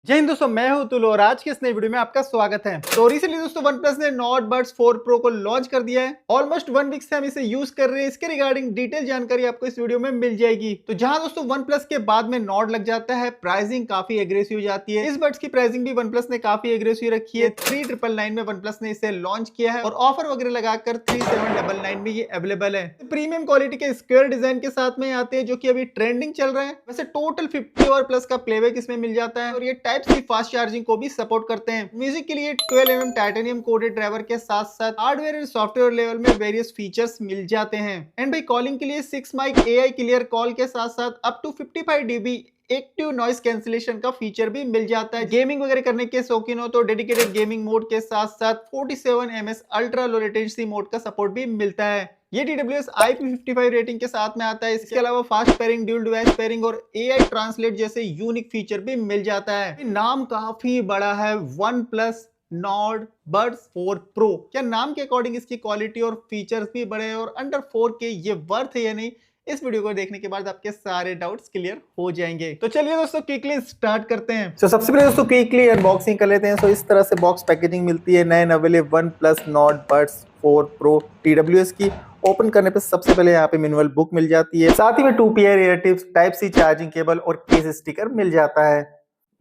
जय हिंद दोस्तों, मैं हूं तुल और आज के इस नई वीडियो में आपका स्वागत है। तो रिसेंटली दोस्तों OnePlus ने नॉट बड्स 4 Pro को लॉन्च कर दिया है। ऑलमोस्ट 1 वीक से हम इसे यूज कर रहे हैं। इसके रिगार्डिंग डिटेल जानकारी आपको इस वीडियो में मिल जाएगी। तो जहां दोस्तों OnePlus के बाद में नॉट लग जाता है, प्राइसिंग काफी एग्रेसिव हो जाती है। इस बड्स की प्राइसिंग भी OnePlus ने काफी एग्रेसिव रखी है। 3999 में OnePlus ने इसे लॉन्च किया है और ऑफर वगैरह लगाकर 3799 में ये अवेलेबल है। प्रीमियम क्वालिटी के स्क्वायर डिजाइन के साथ में आते हैं, जो कि अभी ट्रेंडिंग चल रहा है। वैसे टोटल 50 और प्लस का प्लेबैक इसमें मिल जाता है और ये टाइप सी फास्ट चार्जिंग को भी सपोर्ट करते हैं। म्यूजिक के लिए 12mm टाइटेनियम कोटेड ड्राइवर के साथ साथ हार्डवेयर और सॉफ्टवेयर लेवल में वेरियस फीचर्स मिल जाते हैं। एंड भाई कॉलिंग के लिए 6 माइक AI क्लियर कॉल के साथ साथ up to 55 dB active noise cancellation का फीचर भी मिल जाता है। गेमिंग वगैरह करने के शौकीन हो तो डेडिकेटेड गेमिंग मोड के साथ साथ 47 ms ultra low latency mode का सपोर्ट भी मिलता है। ये TWS IP55 रेटिंग के साथ में आता है। इसके अलावा fast pairing, dual device pairing और AI ट्रांसलेट जैसे यूनिक फीचर भी मिल जाता है। नाम काफी बड़ा है, OnePlus नॉट बड्स 4 Pro। क्या नाम के अकॉर्डिंग इसकी क्वालिटी और फीचर्स भी बड़े हैं और अंडर 4K ये वर्थ है या नहीं, इस वीडियो को देखने के बाद आपके सारे डाउट्स क्लियर हो जाएंगे। तो चलिए दोस्तों क्विकली स्टार्ट करते हैं। तो सबसे पहले दोस्तों क्विकली अनबॉक्सिंग कर लेते हैं। सो इस तरह से बॉक्स पैकेजिंग मिलती है नए नवेले OnePlus not buds 4 Pro TWS की। ओपन करने पे सबसे पहले यहाँ पे मैनुअल बुक मिल जाती है, साथ ही में 2 pair ear tips, type C charging cable और केस स्टिकर मिल जाता है।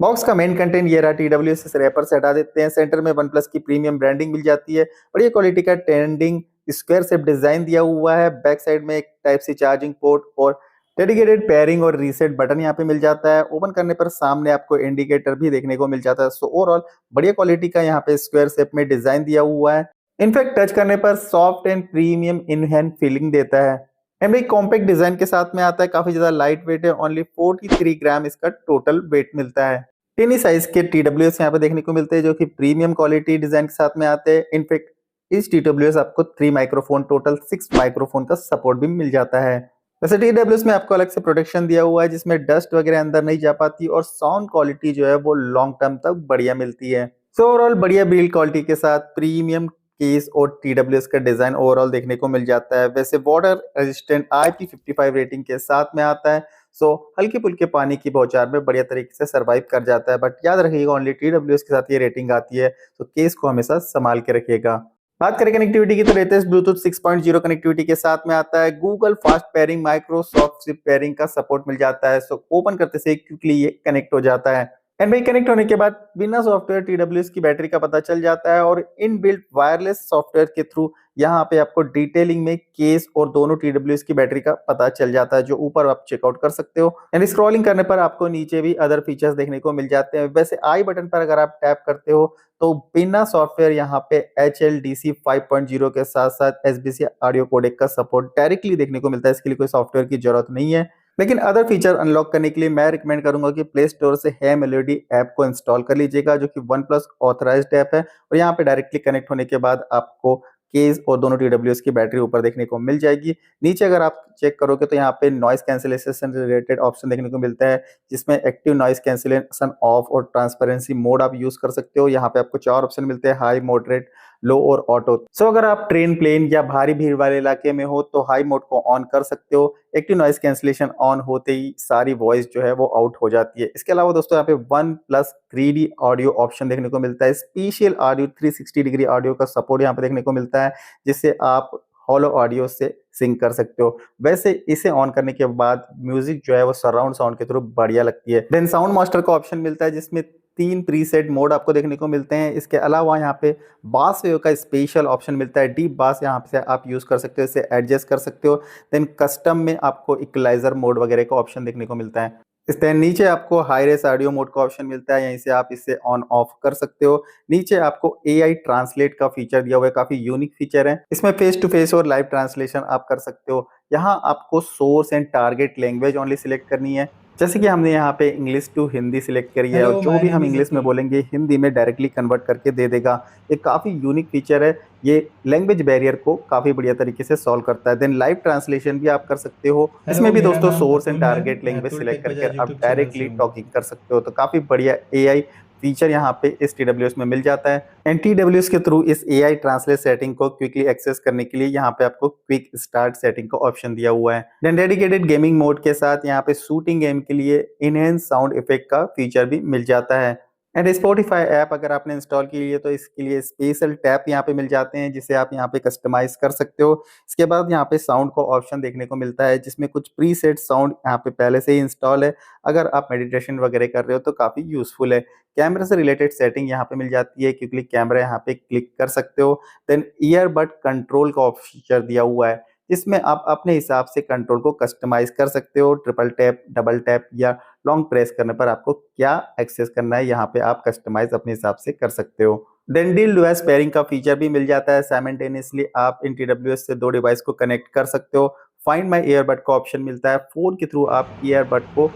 बॉक्स का मेन कंटेंट ये रहा। TWS से रैपर से हटा देते हैं। सेंटर में OnePlus की प्रीमियम ब्रांडिंग मिल जाती है। बढ़िया क्वालिटी का ट्रेंडिंग स्क्वायर शेप डिजाइन दिया हुआ है। बैक साइड में एक टाइप सी चार्जिंग पोर्ट और डेडिकेटेड पेयरिंग और रीसेट बटन यहाँ पे मिल जाता है। ओपन करने पर सामने आपको इंडिकेटर भी देखने को मिल जाता है। सो ओवरऑल बढ़िया क्वालिटी का यहाँ पे स्क्वायर शेप में डिजाइन दिया हुआ है। इनफैक्ट टच करने पर soft and premium in hand feeling देता है। एंड एक कॉम्पैक्ट डिजाइन के साथ में आता है। काफी ज्यादा लाइट वेट है। ओनली 43 ग्राम इसका टोटल वेट मिलता है। टिनी साइज के TWS यहाँ पे देखने को मिलते हैं, जो कि प्रीमियम क्वालिटी डिजाइन के साथ में आते हैं। इनफैक्ट इस TWS आपको 3 माइक्रोफोन, टोटल 6 माइक्रोफोन का सपोर्ट भी मिल जाता है। वैसे TWS में आपको अलग से प्रोटेक्शन दिया हुआ है, जिसमें डस्ट वगैरह अंदर नहीं जा पाती और साउंड क्वालिटी जो है वो लॉन्ग टर्म तक बढ़िया मिलती है। सो ओवरऑल बढ़िया बिल्ड क्वालिटी के साथ प्रीमियम केस और TWS का डिजाइन ओवरऑल देखने को मिल जाता है। वैसे वाटर रेजिस्टेंट IP55 रेटिंग के साथ में आता है। सो हल्के फुल्के पानी की बौछार में बढ़िया तरीके से सरवाइव कर जाता है। बट याद रखिएगा ओनली TWS के साथ ये रेटिंग आती है, तो केस को हमेशा संभाल के रखिएगा। बात करें कनेक्टिविटी की तो लेटेस्ट ब्लूटूथ 6.0 कनेक्टिविटी के साथ में आता है। Google fast pairing, Microsoft swift pairing का सपोर्ट मिल जाता है। सो ओपन करते से क्विकली ये कनेक्ट हो जाता है। एंड भाई कनेक्ट होने के बाद बिना सॉफ्टवेयर TWS की बैटरी का पता चल जाता है और इनबिल्ट वायरलेस सॉफ्टवेयर के थ्रू यहाँ पे आपको डिटेलिंग में केस और दोनों TWS की बैटरी का पता चल जाता है, जो ऊपर आप चेकआउट कर सकते हो। एंड स्क्रॉलिंग करने पर आपको नीचे भी अदर फीचर्स देखने को मिल जाते हैं। वैसे आई बटन पर अगर आप टैप करते हो तो बिना सॉफ्टवेयर यहाँ पे HLDC 5.0 के साथ साथ SBC ऑडियो कोडेक का सपोर्ट डायरेक्टली देखने को मिलता है। इसके लिए कोई सॉफ्टवेयर की जरूरत नहीं है। लेकिन अदर फीचर अनलॉक करने के लिए मैं रिकमेंड करूंगा कि प्ले स्टोर से है मेलोडी ऐप को इंस्टॉल कर लीजिएगा, जो कि OnePlus ऑथराइज्ड ऐप है। और यहाँ पे डायरेक्टली कनेक्ट होने के बाद आपको केस और दोनों TWS की बैटरी ऊपर देखने को मिल जाएगी। नीचे अगर आप चेक करोगे तो यहाँ पे नॉइस कैंसिलेशन रिलेटेड ऑप्शन देखने को मिलता है, जिसमें एक्टिव नॉइस कैंसिलेशन ऑफ और ट्रांसपेरेंसी मोड आप यूज कर सकते हो। यहाँ पे आपको 4 ऑप्शन मिलते हैं, हाई, मॉडरेट, लो और ऑटो। सो अगर आप ट्रेन, प्लेन या भारी भीड़ वाले इलाके में हो तो हाई मोड को ऑन कर सकते हो। एक्टिव नॉइस कैंसिलेशन ऑन होते ही सारी वॉइस जो है वो आउट हो जाती है। इसके अलावा दोस्तों यहाँ पे OnePlus 3D ऑडियो ऑप्शन देखने को मिलता है। स्पेशल ऑडियो 360 डिग्री ऑडियो का सपोर्ट यहाँ पे देखने को मिलता है, जिससे आप हॉलो ऑडियो से सिंक कर सकते हो। वैसे इसे ऑन करने के बाद म्यूजिक जो है वो सराउंड साउंड के थ्रू बढ़िया लगती है। देन साउंड मास्टर का ऑप्शन मिलता है, जिसमें 3 प्रीसेट मोड आपको देखने को मिलते हैं। इसके अलावा यहाँ पे बास वेव का स्पेशल ऑप्शन मिलता है। डीप बास यहाँ से आप यूज कर सकते हो, इसे एडजस्ट कर सकते हो। देन कस्टम में आपको इक्वलाइजर मोड वगैरह का ऑप्शन देखने को मिलता है। इस तरह नीचे आपको हाई रेस ऑडियो मोड का ऑप्शन मिलता है, यहीं से आप इसे ऑन ऑफ कर सकते हो। नीचे आपको AI ट्रांसलेट का फीचर दिया हुआ है, काफी यूनिक फीचर है। इसमें फेस टू फेस और लाइव ट्रांसलेशन आप कर सकते हो। यहाँ आपको source and target language only select करनी है। जैसे कि हमने यहाँ पे इंग्लिश टू हिंदी सिलेक्ट करी है और जो भी हम इंग्लिश में बोलेंगे हिंदी में डायरेक्टली कन्वर्ट करके दे देगा। ये काफी यूनिक फीचर है। ये लैंग्वेज बैरियर को काफी बढ़िया तरीके से सॉल्व करता है। देन लाइव ट्रांसलेशन भी आप कर सकते हो। इसमें भी दोस्तों source and target language select करके आप डायरेक्टली टॉकिंग कर सकते हो। तो काफी बढ़िया AI फीचर यहाँ पे इस TWS में मिल जाता है। एंड TWS के थ्रू इस AI ट्रांसलेट सेटिंग को क्विकली एक्सेस करने के लिए यहाँ पे आपको क्विक स्टार्ट सेटिंग का ऑप्शन दिया हुआ है। देन डेडिकेटेड गेमिंग मोड के साथ यहाँ पे शूटिंग गेम के लिए इनहेंस साउंड इफेक्ट का फीचर भी मिल जाता है। एंड स्पॉटिफाई ऐप अगर आपने इंस्टॉल की है तो इसके लिए स्पेशल टैप यहाँ पे मिल जाते हैं जिसे आप यहाँ पे कस्टमाइज कर सकते हो। इसके बाद यहाँ पे साउंड को ऑप्शन देखने को मिलता है जिसमें कुछ प्रीसेट साउंड यहाँ पे पहले से ही इंस्टॉल है। अगर आप मेडिटेशन वगैरह कर रहे हो तो काफ़ी यूजफुल है। कैमरा से रिलेटेड सेटिंग यहाँ पे मिल जाती है क्योंकि कैमरा यहाँ पे क्लिक कर सकते हो। देन ईयरबड कंट्रोल का फीचर दिया हुआ है जिसमें आप अपने हिसाब से कंट्रोल को कस्टमाइज कर सकते हो। ट्रिपल टैप, डबल टैप या लॉन्ग प्रेस करने पर आपको क्या एक्सेस करना है यहाँ पे आप कस्टमाइज अपने हिसाब से कर सकते हो। देन डील डुअल पेयरिंग का फीचर भी मिल जाता है। साइमल्टेनियसली आप इन TWS से दो डिवाइस को कनेक्ट कर सकते हो। फाइंड माई ईयरबड का ऑप्शन मिलता है। फोन के थ्रू आप ईयरबड को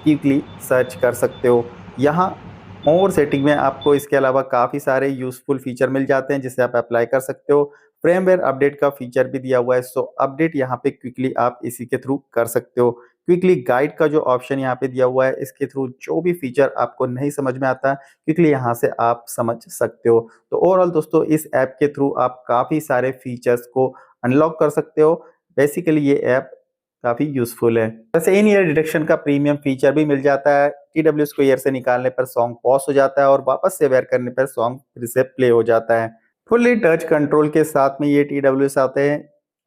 क्विकली सर्च कर सकते हो। यहाँ और सेटिंग में आपको इसके अलावा काफ़ी सारे यूजफुल फीचर मिल जाते हैं जिसे आप अप्लाई कर सकते हो। फ्रेमवेयर अपडेट का फीचर भी दिया हुआ है, सो अपडेट यहाँ पे क्विकली आप इसी के थ्रू कर सकते हो। क्विकली गाइड का जो ऑप्शन यहाँ पे दिया हुआ है इसके थ्रू जो भी फीचर आपको नहीं समझ में आता क्विकली यहाँ से आप समझ सकते हो। तो ओवरऑल दोस्तों इस ऐप के थ्रू आप काफ़ी सारे फीचर्स को अनलॉक कर सकते हो। बेसिकली ये ऐप काफ़ी यूजफुल है। वैसे इन ईयर डिटेक्शन का प्रीमियम फीचर भी मिल जाता है। TWS को ईयर से निकालने पर सॉन्ग पॉज हो जाता है और वापस से वेयर करने पर सॉन्ग फिर से प्ले हो जाता है। फुल्ली टच कंट्रोल के साथ में ये TWS आते हैं।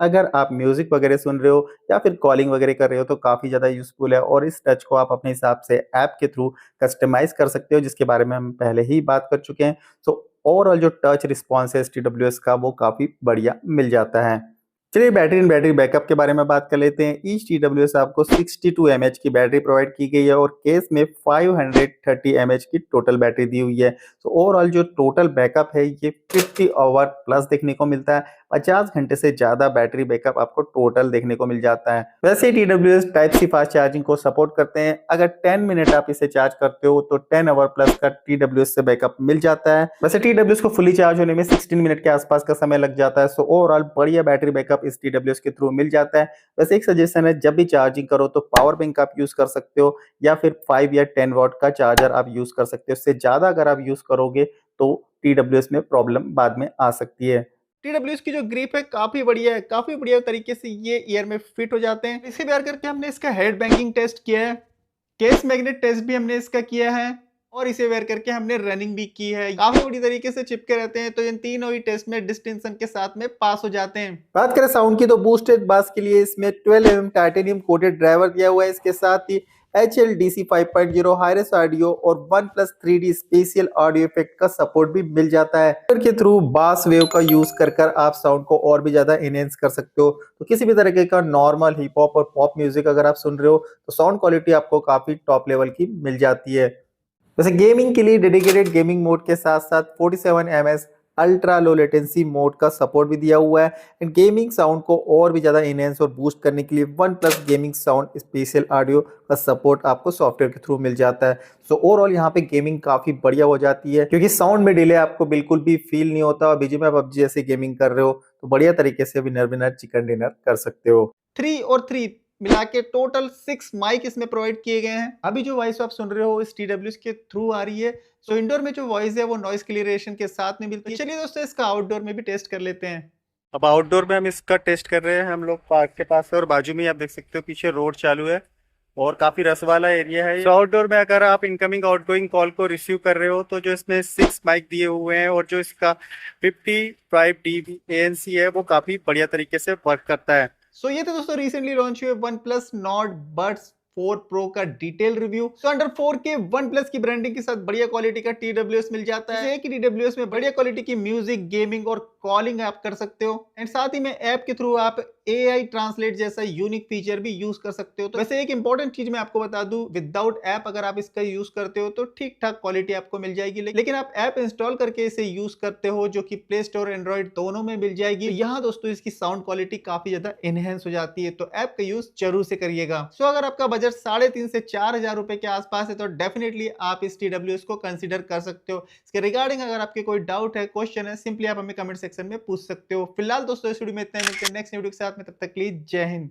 अगर आप म्यूजिक वगैरह सुन रहे हो या फिर कॉलिंग वगैरह कर रहे हो तो काफ़ी ज़्यादा यूजफुल है और इस टच को आप अपने हिसाब से ऐप के थ्रू कस्टमाइज कर सकते हो जिसके बारे में हम पहले ही बात कर चुके हैं। सो ओवरऑल जो टच रिस्पॉन्स है TWS का वो काफ़ी बढ़िया मिल जाता है। चलिए बैटरी एंड बैटरी बैकअप के बारे में बात कर लेते हैं। ईच TWS आपको 62 mAh की बैटरी प्रोवाइड की गई है और केस में 530 mAh की टोटल बैटरी दी हुई है। तो ओवरऑल जो टोटल बैकअप है ये 50 आवर प्लस देखने को मिलता है। 50 घंटे से ज्यादा बैटरी बैकअप आपको टोटल देखने को मिल जाता है। वैसे TWS type C fast charging को सपोर्ट करते हैं। अगर 10 मिनट आप इसे चार्ज करते हो तो 10 आवर प्लस का TWS से बैकअप मिल जाता है। वैसे TWS को फुली चार्ज होने में 16 मिनट के आसपास का समय लग जाता है। सो ओवरऑल बढ़िया बैटरी बैकअप इस TWS के थ्रू मिल जाता है। वैसे एक सजेशन है, जब भी चार्जिंग करो तो पावर बैंक आप यूज कर सकते हो या फिर 5 या 10 वॉट का चार्जर आप यूज कर सकते हो। इससे ज्यादा अगर आप यूज करोगे तो TWS में प्रॉब्लम बाद में आ सकती है। TWS की जो ग्रिप है काफी बढ़िया है, काफी बढ़िया तरीके से ये ईयर में फिट हो जाते हैं। इसे व्यवहार करके हमने इसका हेड बैंगिंग टेस्ट किया है, केस मैग्नेट टेस्ट भी हमने इसका किया है और इसे वेयर करके हमने रनिंग भी की है। काफी बड़ी तरीके से चिपके रहते हैं, तो इन तीनों ही टेस्ट में डिस्टिंक्शन के साथ में पास हो जाते हैं। बात करें साउंड की तो बूस्टेड बास के लिए इसमें 12 mm टाइटेनियम कोटेड ड्राइवर दिया हुआ है। इसके साथ ही HLDC 5.0 हाईरेस ऑडियो और 1+ 3D स्पेशियल ऑडियो इफेक्ट का सपोर्ट भी मिल जाता है। के थ्रू बास वेव का यूज कर आप साउंड को और भी ज्यादा एनहेंस कर सकते हो। तो किसी भी तरीके का नॉर्मल हिप हॉप और पॉप म्यूजिक अगर आप सुन रहे हो तो साउंड क्वालिटी आपको काफी टॉप लेवल की मिल जाती है। वैसे गेमिंग के लिए डेडिकेटेड गेमिंग मोड के साथ साथ 47 ms ultra low latency mode का सपोर्ट भी दिया हुआ है। एंड गेमिंग साउंड को और भी ज़्यादा इनहेंस और बूस्ट करने के लिए 1+ गेमिंग साउंड स्पेशल ऑडियो का सपोर्ट आपको सॉफ्टवेयर के थ्रू मिल जाता है। सो ओवरऑल यहाँ पे गेमिंग काफ़ी बढ़िया हो जाती है क्योंकि साउंड में डिले आपको बिल्कुल भी फील नहीं होता और BGMI PUBG जैसे गेमिंग कर रहे हो तो बढ़िया तरीके से विनर विनर चिकन डिनर कर सकते हो। 3 और 3 मिला के टोटल 6 माइक इसमें प्रोवाइड किए गए हैं। अभी जो वॉइस आप सुन रहे हो इस TWS के थ्रू आ रही है। सो इंडोर में जो वॉइस है वो नॉइस क्लियरेशन के साथ में मिलती है। चलिए दोस्तों इसका आउटडोर में भी टेस्ट कर लेते हैं। अब आउटडोर में हम इसका टेस्ट कर रहे हैं। हम लोग पार्क के पास है और बाजू में ही आप देख सकते हो पीछे रोड चालू है और काफी रस वाला एरिया है। तो आउटडोर में अगर आप इनकमिंग आउटगोइंग कॉल को रिसीव कर रहे हो तो जो इसमें 6 माइक दिए हुए हैं और जो इसका 55 dB ANC है वो काफी बढ़िया तरीके से वर्क करता है। सो ये थे दोस्तों रिसेंटली लॉन्च हुए OnePlus Nord Buds 4 Pro का detail review. So under 4K OnePlus की ब्रांडिंग के साथ बढ़िया क्वालिटी का TWS मिल जाता है कि TWS में बढ़िया क्वालिटी की म्यूजिक, गेमिंग और कॉलिंग आप कर सकते हो। एंड साथ ही में ऐप के थ्रू आप AI ट्रांसलेट जैसा यूनिक फीचर भी यूज कर सकते हो। तो वैसे एक इंपॉर्टेंट चीज मैं आपको बता दूं, विदाउट ऐप अगर आप इसका यूज करते हो तो ठीक ठाक क्वालिटी आपको मिल जाएगी, लेकिन आप ऐप इंस्टॉल करके इसे यूज करते हो जो कि प्ले स्टोर एंड्रॉइड दोनों में मिल जाएगी। तो यहाँ दोस्तों इसकी साउंड क्वालिटी काफी ज्यादा एनहेंस हो जाती है, तो ऐप का यूज जरूर से करिएगा। सो अगर आपका बजट 3.5 से 4,000 रुपए के आसपास है तो डेफिनेटली आप इस TWS को कंसिडर कर सकते हो। इसके रिगार्डिंग अगर आपके कोई डाउट है, क्वेश्चन है, सिंपली आप हमें कमेंट सेक्शन में पूछ सकते हो। फिलहाल दोस्तों इस वीडियो में इतना ही, मिलते हैं नेक्स्ट वीडियो के साथ में, तब तक के लिए जय हिंद।